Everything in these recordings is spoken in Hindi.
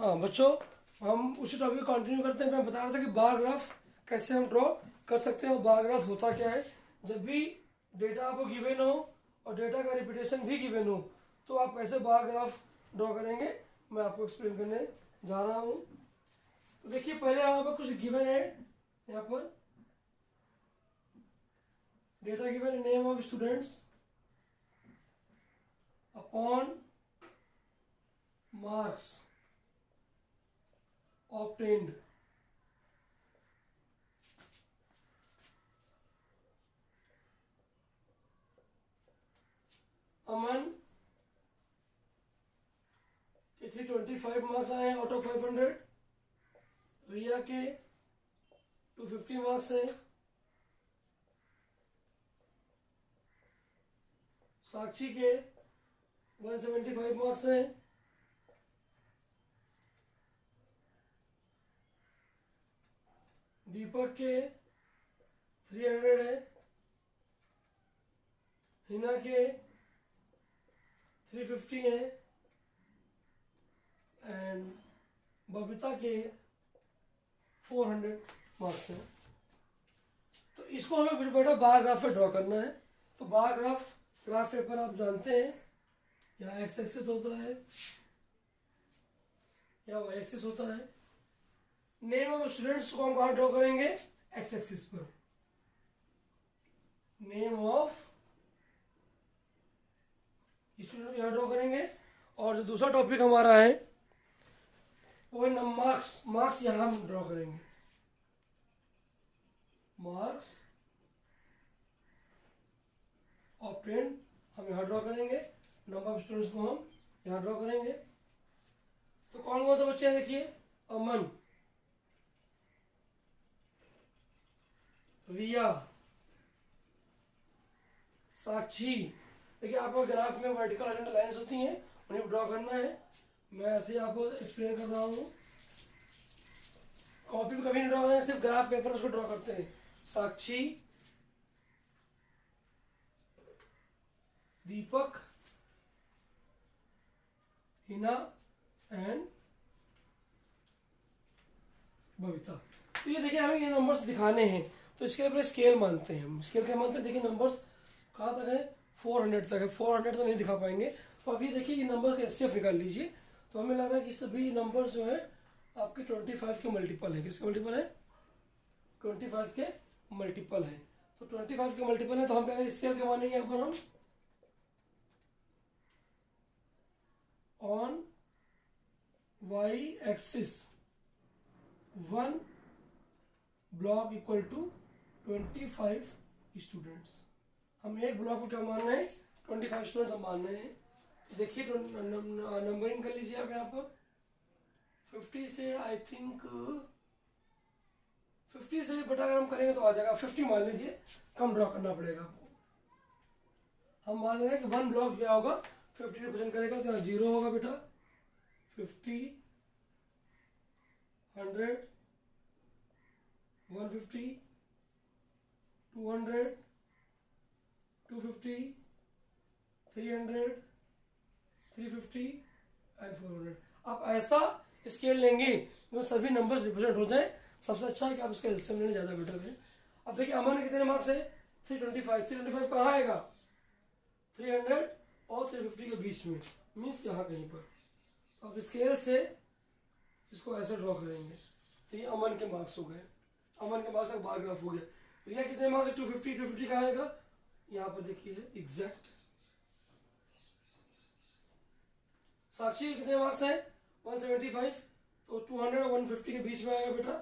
हाँ बच्चों, हम उसी टॉपिक को कंटिन्यू करते हैं। मैं बता रहा था कि बार ग्राफ कैसे हम ड्रॉ कर सकते हैं। और बार ग्राफ होता क्या है, जब भी डेटा आपको गिवन हो और डेटा का रिपीटेशन भी गिवन हो तो आप कैसे बार ग्राफ ड्रॉ करेंगे, मैं आपको एक्सप्लेन करने जा रहा हूँ। तो देखिए, पहले यहाँ पर कुछ गिवन है। यहाँ पर डेटा गिवन है, name of students upon marks obtained, अमन के 325 मार्क्स आए हैं आउट ऑफ 500, रिया के 250 मार्क्स हैं, साक्षी के 175 मार्क्स हैं, दीपक के 300 है, हिना के 350 है एंड बबीता के 400 मार्क्स हैं। तो इसको हमें बेटा बार ग्राफ पे ड्रॉ करना है। तो बार ग्राफ पेपर आप जानते हैं, यहाँ एक्स एक्सिस होता है या वाई एक्सिस होता है। नेम ऑफ स्टूडेंट्स को हम कहाँ ड्रॉ करेंगे, एक्स एक्सिस पर। नेम ऑफ स्टूडेंट यहाँ ड्रॉ करेंगे। और जो दूसरा टॉपिक हमारा है वो है मार्क्स यहाँ हम ड्रॉ करेंगे। मार्क्स ऑब्टेन्ड हम यहाँ ड्रॉ करेंगे, नंबर ऑफ स्टूडेंट्स को हम यहाँ ड्रॉ करेंगे। तो कौन कौन से बच्चे हैं, देखिए, अमन, रिया, साक्षी। देखिए, आपको ग्राफ में वर्टिकल हॉरिजॉन्टल लाइंस होती हैं, उन्हें ड्रॉ करना है। मैं ऐसे ही आपको एक्सप्लेन कर रहा हूँ। कॉपी पे कभी नहीं ड्रॉ करना है, सिर्फ ग्राफ पेपर उसको ड्रॉ करते हैं। साक्षी, दीपक, हिना एंड बबीता। तो ये देखिए, हमें ये नंबर्स दिखाने हैं, तो इसके लिए स्केल मानते हैं हम। स्केल क्या मानते हैं, देखिए नंबर्स कहाँ तक है, 400 तक है। 400 तो नहीं दिखा पाएंगे, तो अब ये देखिए ये नंबर्स का एचसीएफ निकाल लीजिए। तो हमें लग रहा है कि सभी नंबर्स जो है आपके 25 के मल्टीपल है। किसके मल्टीपल है, 25 के मल्टीपल है। तो 25 के मल्टीपल है, तो हम क्या स्केल क्या मानेंगे, यहाँ पर हम on Y axis 1 block equal to 25 students. हम एक ब्लॉक को क्या मान रहे हैं, 25 स्टूडेंट्स हम मान रहे हैं। तो देखिए, नंबरिंग कर लीजिए आप यहाँ पर। 50 से आई थिंक 50 से बटा अगर हम करेंगे तो आ जाएगा 50 मान लीजिए, कम ड्रॉ करना पड़ेगा आपको। हम मान रहे हैं कि 1 ब्लॉक क्या होगा, 50 रिप्रेजेंट करेगा, तो यहाँ 0 होगा बेटा। 50, 100, 150, 200, 250, 300, 350 एंड 400। आप ऐसा स्केल लेंगे तो सभी नंबर्स रिप्रेजेंट हो जाए। सबसे अच्छा है कि आप उसका एलसीएम लेना, ज़्यादा बेटर है। अब देखिए, अमन के कितने मार्क्स है, 325। 325 कहाँ आएगा, 300 और 350 के बीच में, मीन्स यहाँ कहीं पर। तो आप स्केल से इसको ऐसे ड्रॉ करेंगे। तो ये अमन के मार्क्स हो गए। अमन के मार्क्स का बार ग्राफ हो गया। रिया कितने मार्क्स है, 250। 250 कहाँ आएगा, यहाँ पर देखिए एग्जैक्ट। साक्षी के कितने मार्क्स हैं, 175। तो 200 और 150 के बीच में आएगा बेटा।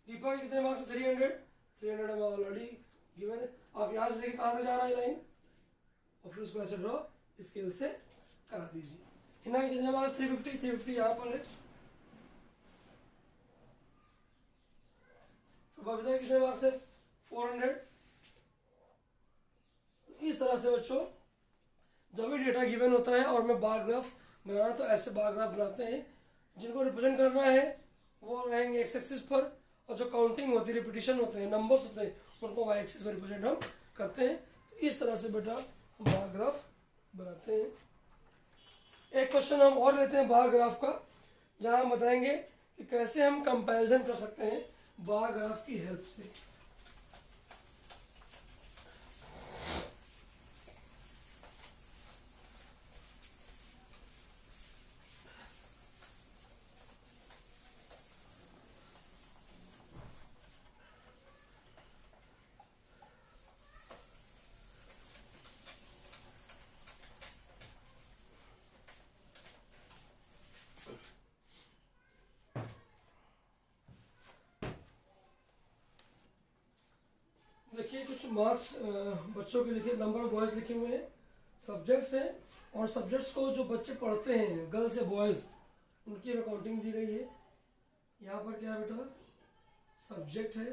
दीपक के कितने मार्क्स है, 300। 300 में ऑलरेडी गिवन है। आप यहाँ से देखिए कहाँ तक जा रहा है लाइन, और फिर उसको ऐसे ड्रॉ स्केल से करा दीजिए। हिना के कितने मार्क्स, 350। 350 यहाँ पर है। बबीता के कितने मार्क्स है, 400। इस तरह से बच्चों, जब भी डेटा गिवन होता है और मैं बार ग्राफ बनाना, तो ऐसे बार ग्राफ बनाते हैं। जिनको रिप्रेजेंट करना है वो रहेंगे एक्स एक्सिस पर, और जो काउंटिंग होती है, रिपीटिशन होते हैं, नंबर्स होते हैं, उनको वाई एक्सिस पर रिप्रेजेंट हम करते हैं। तो इस तरह से बेटा हम बार ग्राफ बनाते हैं। एक क्वेश्चन हम और लेते हैं बार ग्राफ का, जहां हम बताएंगे कि कैसे हम कंपैरिजन कर सकते हैं बार ग्राफ की हेल्प से। देखिए कुछ मार्क्स बच्चों के लिखे, नंबर ऑफ बॉयज़ लिखे हुए हैं, सब्जेक्ट्स हैं, और सब्जेक्ट्स को जो बच्चे पढ़ते हैं गर्ल्स या बॉयज़ उनकी हमें काउंटिंग दी गई है। यहाँ पर क्या है बेटा, सब्जेक्ट है,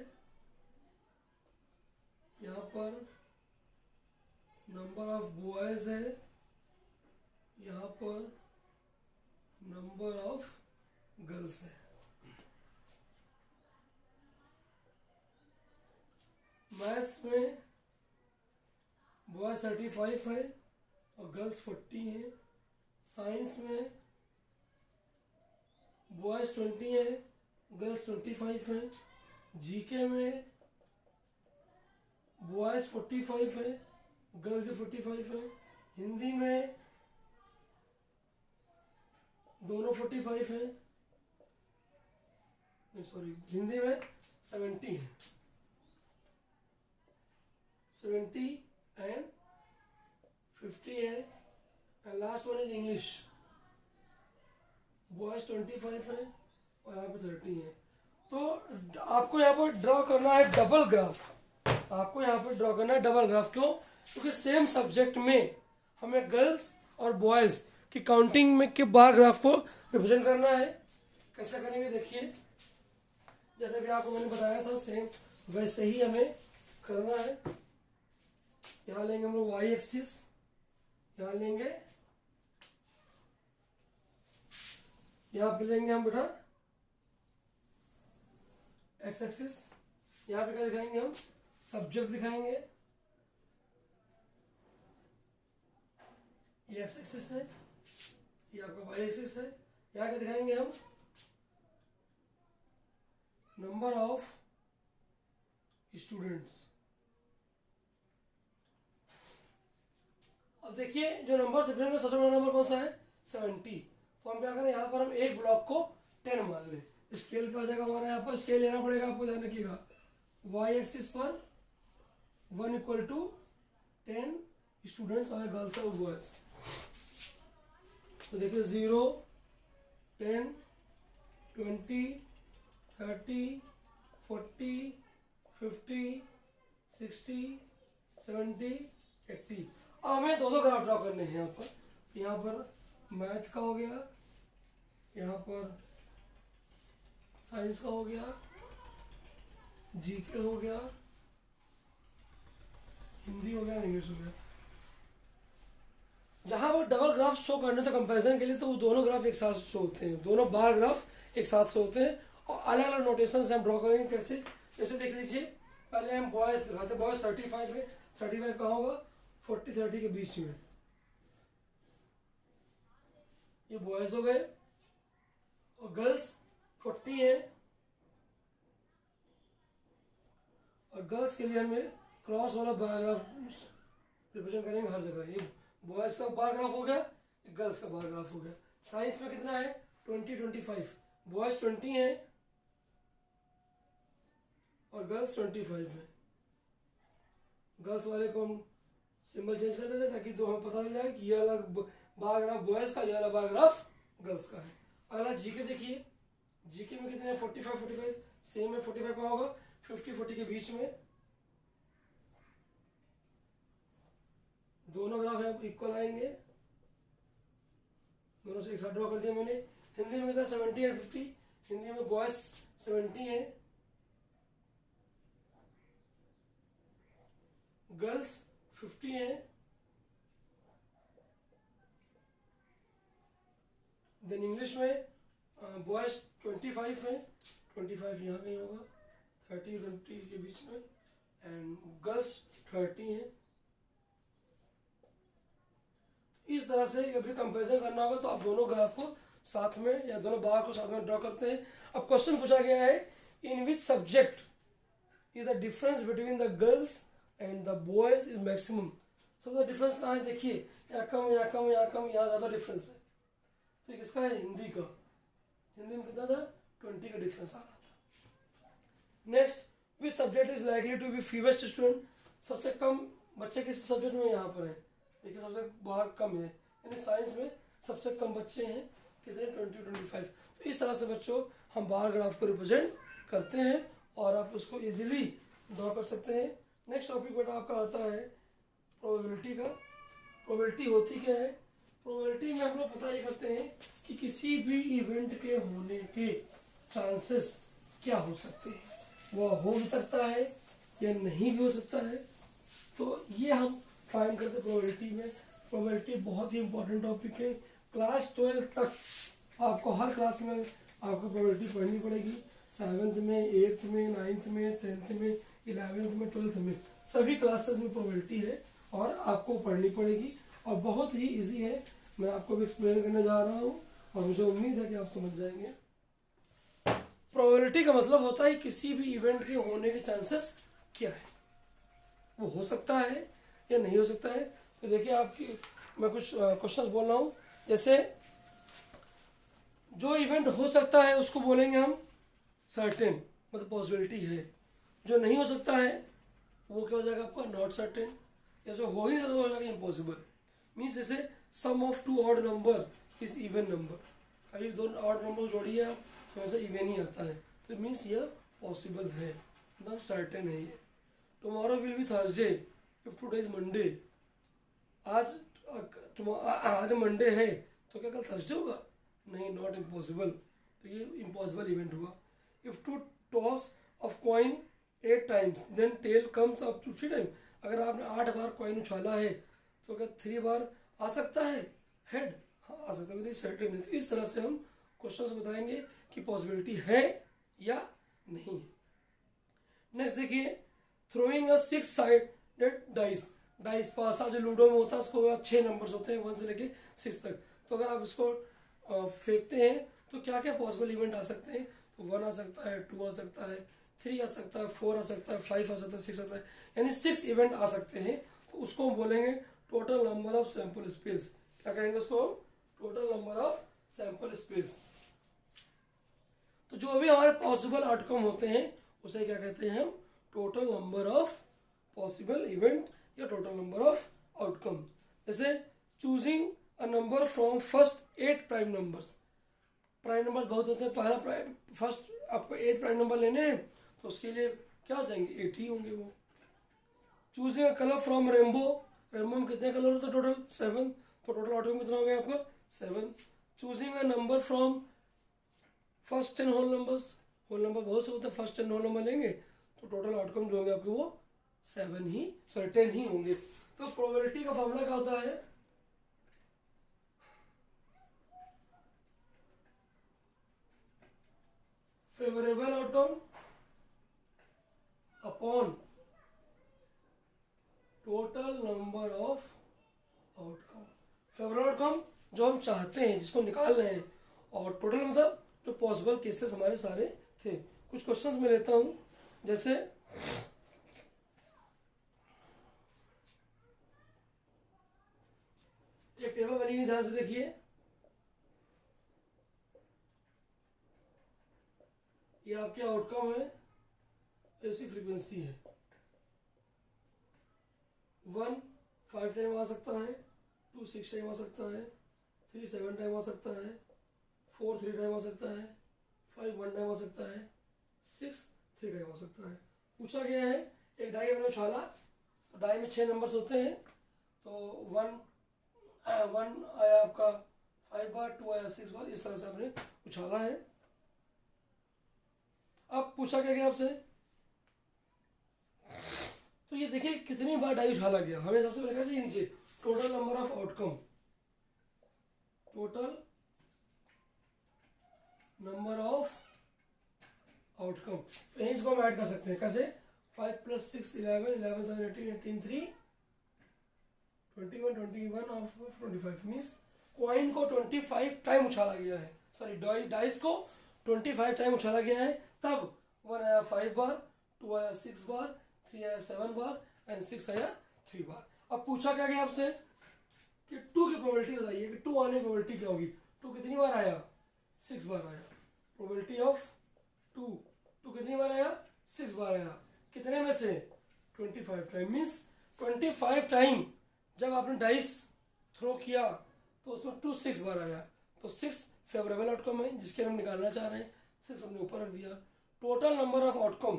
यहाँ पर नंबर ऑफ बॉयज़ है, यहाँ पर नंबर ऑफ गर्ल्स है। मैथ्स में बॉयज़ 35 है और गर्ल्स 40 हैं। साइंस में बॉयज़ 20 है, गर्ल्स 25 हैं। जीके में बॉयज़ 45 है, गर्ल्स 45 हैं। हिंदी में दोनों 45 हैं, सॉरी हिंदी में 70 है, 70 एंड 50 है। And last one is English, boys 25 है और यहाँ पे 30 है। तो आपको यहाँ पर ड्रॉ करना है डबल ग्राफ, आपको यहाँ पर ड्रॉ करना है डबल ग्राफ। क्यों? क्योंकि सेम सब्जेक्ट में हमें गर्ल्स और बॉयज़ की काउंटिंग में के बार ग्राफ को रिप्रेजेंट करना है। कैसे करेंगे देखिए, जैसे भी आपको मैंने बताया था सेम वैसे ही हमें करना है। यहाँ लेंगे हम लोग वाई एक्सिस, यहाँ लेंगे, यहाँ पे लेंगे हम बेटा एक्स एक्सिस। यहाँ पे क्या दिखाएंगे हम, सब्जेक्ट दिखाएंगे, ये एक्स एक्सिस है, ये आपका वाई एक्सिस है। यहाँ क्या दिखाएंगे हम, नंबर ऑफ स्टूडेंट्स। अब देखिए जो नंबर से में सबसे बड़ा नंबर कौन सा है, 70। तो हम क्या करें, यहाँ पर हम एक ब्लॉक को 10 मान लें। स्केल पे आ जाएगा हमारा, यहाँ पर स्केल लेना पड़ेगा, आपको ध्यान रखिएगा। वाई एक्सिस पर 1 इक्वल टू 10 स्टूडेंट्स और गर्ल्स और बॉयज। तो देखिए 0, 10, 20, 30, 40, 50, 60, 70, 80। अब हमें दो ग्राफ ड्रॉ करने हैं। यहाँ पर मैथ का हो गया, यहाँ पर साइंस का हो गया, जीके हो गया, हिंदी हो गया, इंग्लिश हो गया। जहां वो डबल ग्राफ शो करने थे कंपैरिजन के लिए, तो वो दोनों ग्राफ एक साथ शो होते हैं, दोनों बार ग्राफ एक साथ शो होते हैं। और अलग अलग नोटेशन से हम ड्रॉ करेंगे। कैसे, जैसे देख लीजिए, पहले हम बॉयज दिखाते हैं। बॉयज 35 है, 35 कहाँ होगा, 40 30 के बीच में। ये बॉयज हो गए। और गर्ल्स 40 है, और गर्ल्स के लिए हमें क्रॉस वाला बायोग्राफ रिप्रेजेंट करेंगे हर जगह। ये बॉयज का बायोग्राफ हो गया, गर्ल्स का बायोग्राफ हो गया। साइंस में कितना है, 20 25, बॉयज 20 है और गर्ल्स 25 है। गर्ल्स वाले को हम सिंबल चेंज कर देते ताकि तो हमें पता चल जाए कि ये अलग बायोग्राफ बॉयज का, ये अलग बायोग्राफ गर्ल्स का है। अगला जीके देखिए, जीके में कितने हैं, 45 45 सेम है। 45 कहाँ होगा, 50 40 के बीच में। दोनों ग्राफ यहाँ इक्वल आएंगे, दोनों से एक साथ ड्रॉ कर दिया मैंने। हिंदी में कितना, 70 एंड 50। हिंदी में बॉयज 70 है, गर्ल्स 50 है। देन इंग्लिश में बॉयज 25 है, 25 यहाँ कहीं होगा, 30 20 के बीच में। एंड गर्ल्स 30 है। इस इस तरह से जब भी कंपेरिजन करना होगा तो आप दोनों ग्राफ को साथ में या दोनों बार को साथ में ड्रॉ करते हैं। अब क्वेश्चन पूछा गया है, in which subject is the difference between the girls and the boys is maximum. सबसे डिफरेंस कहाँ है, देखिए यहाँ कम, यहाँ कम, यहाँ कम, यहाँ ज़्यादा डिफरेंस है। तो ये किसका है, हिंदी का। हिंदी में कितना था, 20 का डिफरेंस आ रहा था। Next, which subject is likely to be fewest student. सबसे कम बच्चे किस सब्जेक्ट में यहाँ पर है, देखिए सबसे बाहर कम है, यानी साइंस में सबसे कम बच्चे हैं, कितने, 20-25। तो इस तरह से बच्चों हम बार ग्राफ को रिप्रेजेंट करते हैं और आप उसको इजीली ड्रॉ कर सकते हैं। नेक्स्ट टॉपिक बेटा आपका आता है प्रोबेबिलिटी का। प्रोबेबिलिटी होती क्या है, प्रोबेबिलिटी में हम लोग पता ये करते हैं कि किसी भी इवेंट के होने के चांसेस क्या हो सकते हैं, वह हो भी सकता है या नहीं भी हो सकता है। तो ये हम फाइंड करते हैं प्रोबेबिलिटी में। प्रोबेबिलिटी बहुत ही इंपॉर्टेंट टॉपिक है। क्लास 12 तक आपको हर क्लास में आपको प्रोबेबिलिटी पढ़नी पड़ेगी। 7th में, 8th में, 9th में, 10th में, 11th में, 12th में, सभी क्लासेस में प्रोबेबिलिटी है और आपको पढ़नी पड़ेगी और बहुत ही इजी है। मैं आपको भी एक्सप्लेन करने जा रहा हूँ और मुझे उम्मीद है कि आप समझ जाएंगे। प्रोबेबिलिटी का मतलब होता है किसी भी इवेंट के होने के चांसेस क्या है, वो हो सकता है या नहीं हो सकता है। तो देखिए आपकी मैं कुछ क्वेश्चन बोल रहा हूँ, जैसे जो इवेंट हो सकता है उसको बोलेंगे हम सर्टेन, मतलब पॉसिबिलिटी है। जो नहीं हो सकता है वो क्या हो जाएगा आपका नॉट सर्टेन, या जो हो ही नहीं सकता वो हो जाएगा इम्पॉसिबल। मीन्स जैसे sum of two odd number is even number, कभी दो ऑड नंबर जोड़िए आप हमेशा इवन ही आता है, तो मीन्स यह पॉसिबल है, मतलब सर्टेन है ये। Tomorrow will be Thursday if today is Monday. आज मंडे है तो क्या कल थर्सडे होगा, नहीं, नॉट इम्पॉसिबल, तो ये इम्पॉसिबल इवेंट हुआ। If to toss of coin 8 times then tail comes up to 3 times। अगर आपने 8 बार कॉइन उछाला है तो क्या 3 बार आ सकता है हेड, हाँ आ सकता है, सर्टेन है। तो इस तरह से हम क्वेश्चंस बताएंगे कि पॉसिबिलिटी है या नहीं है। नेक्स्ट देखिए, थ्रोइंग अ 6 साइडेड डाइस। डाइस पासा जो लूडो में होता है उसको 6 नंबर्स होते हैं 1 से लेके 6 तक। तो अगर आप इसको फेंकते हैं तो क्या क्या पॉसिबल इवेंट आ सकते हैं, तो 1 आ सकता है, 2 आ सकता है, 3 आ सकता है, 4 आ सकता है, 5 आ सकता है, 6 आता है, यानी 6 इवेंट आ सकते हैं। तो उसको हम बोलेंगे total number of sample space. क्या कहेंगे उसको, total number of sample space. तो जो भी हमारे पॉसिबल आउटकम होते हैं उसे क्या कहते हैं हम, total number of possible event या टोटल नंबर ऑफ आउटकम। जैसे choosing a number from first 8 prime numbers. Prime number बहुत होते हैं, पहला प्राइम फर्स्ट आपको 8 प्राइम नंबर लेने हैं तो उसके लिए क्या हो जाएंगे, 8 ही होंगे वो। Choosing a colour from rainbow. Rainbow में कितने कलर होते हैं टोटल, 7, तो टोटल आउटकम कितना हो गया आपका 7। Choosing a number from first 10 whole numbers. Whole number बहुत से होते हैं, फर्स्ट 10 होल नंबर लेंगे तो टोटल आउटकम जो होंगे आपके वो 10 ही होंगे। तो प्रोबेबिलिटी का फॉर्मूला क्या होता है, favourable outcome upon total number of outcome. Favourable outcome जो हम चाहते हैं, जिसको निकाल रहे हैं, और टोटल मतलब जो पॉसिबल केसेस हमारे सारे थे। कुछ क्वेश्चंस मैं लेता हूं, जैसे एक टेबल बनी हुई, ध्यान से देखिए। ये आपके आउटकम है, ऐसी फ्रीक्वेंसी है। 1 5 टाइम आ सकता है, 2 6 टाइम आ सकता है, 3 7 टाइम आ सकता है, 4 3 टाइम आ सकता है, 5 1 टाइम आ सकता है, 6 3 टाइम आ सकता है। पूछा गया है एक डाई हमने उछाला, तो डाई में 6 नंबर्स होते हैं, तो 1 आया आपका 5 बार, 2 आया 6 बार, इस तरह से हमने उछाला है। अब पूछा क्या गया आपसे, तो ये देखिए कितनी बार डाई उछाला गया। हमें सबसे पहले चाहिए नीचे total number of outcome, total number of outcome. तो यहीं इसको हम ऐड कर सकते हैं, कैसे, 5 + 6 11, 11 7 18, 18 3 21 ऑफ 25 मीन्स कॉइन को 25 टाइम उछाला गया है, सॉरी डाइस को 25 टाइम उछाला गया है। तब 1 आया 5 बार, 2 आया 6 बार, 3 आया 7 बार एंड 6 आया 3 बार। अब पूछा क्या गया आपसे कि 2 की प्रोबेबिलिटी बताइए कि 2 आने की प्रोबेबिलिटी क्या होगी। 2 कितनी बार आया, 6 बार आया। प्रोबेबिलिटी ऑफ 2 कितनी बार आया, 6 बार आया। कितने में से, 25 टाइम। मीन्स 25 टाइम जब आपने डाइस थ्रो किया तो उसमें 2 6 बार आया, तो 6 फेवरेबल आउटकम है जिसके हम निकालना चाह रहे हैं। 6 हमने ऊपर रख दिया। टोटल नंबर ऑफ आउटकम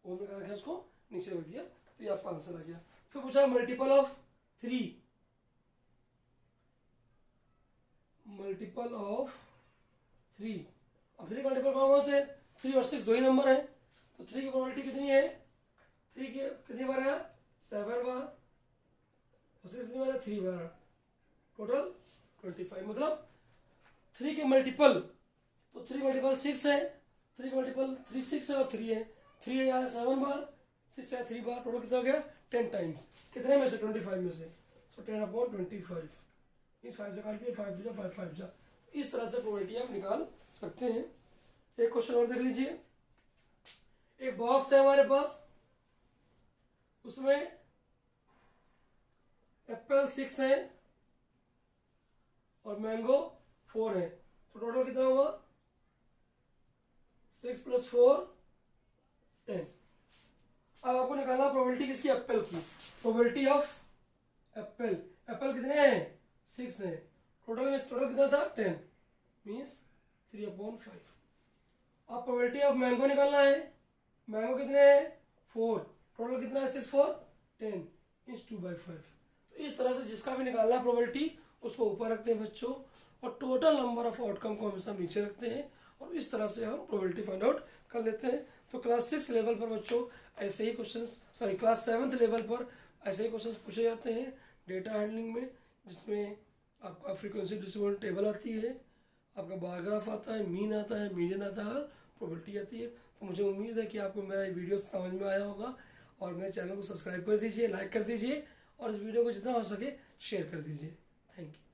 वो निकाल के उसको नीचे रख दिया, तो ये आपका आंसर आ गया। फिर पूछा मल्टीपल ऑफ 3, मल्टीपल ऑफ 3। अब 3 मल्टीपल कौन से, 3 और 6 दो ही नंबर है, तो 3 की प्रोबेबिलिटी कितनी है, 3 की कितनी बार आया, 7 बार, और 6 कितनी बार है, 3 बार, टोटल 25। मतलब 3 के मल्टीपल, तो 3 मल्टीपल 6 है, 3 मल्टीपल 3 6 है और 3 है। 3 आया 7 बार, 6 आया 3 बार, टोटल कितना हो गया 10 टाइम्स। कितने में से, 25 में से, सो 10/25। इस 5 से काट दिए, 5 जा 5 5 जा। इस तरह से प्रोबेबिलिटी आप निकाल सकते हैं। एक क्वेश्चन और देख लीजिए। एक बॉक्स है हमारे पास, उसमें एप्पल 6 है और मैंगो 4 है, तो टोटल कितना हुआ, 6 + 4 10। अब आपको निकालना प्रोबेबिलिटी किसकी, एप्पल की। प्रोबेबिलिटी ऑफ एप्पल, एप्पल कितने हैं, 6 है, टोटल कितना था 10, मीन्स 3/5। अब प्रोबेबिलिटी ऑफ मैंगो निकालना है। मैंगो कितने हैं, 4, टोटल कितना है 6 4 10, मीन्स 2/5। तो इस तरह से जिसका भी निकालना है प्रोबेबिलिटी उसको ऊपर रखते हैं बच्चों, और टोटल नंबर ऑफ आउटकम को हमेशा नीचे रखते हैं, और इस तरह से हम प्रोबेबिलिटी फाइंड आउट कर लेते हैं। तो क्लास 6 लेवल पर बच्चों ऐसे ही questions, sorry class 7th level पर ऐसे ही क्वेश्चंस पूछे जाते हैं डेटा हैंडलिंग में, जिसमें आपका फ्रीक्वेंसी डिस्ट्रीब्यूशन टेबल आती है, आपका बार ग्राफ आता है, मीन आता है, मीडियन आता है, और प्रोबेबिलिटी आती है। तो मुझे उम्मीद है कि आपको मेरा ये वीडियो समझ में आया होगा, और मेरे चैनल को सब्सक्राइब कर दीजिए, लाइक कर दीजिए, और इस वीडियो को जितना हो सके शेयर कर दीजिए। Thank you.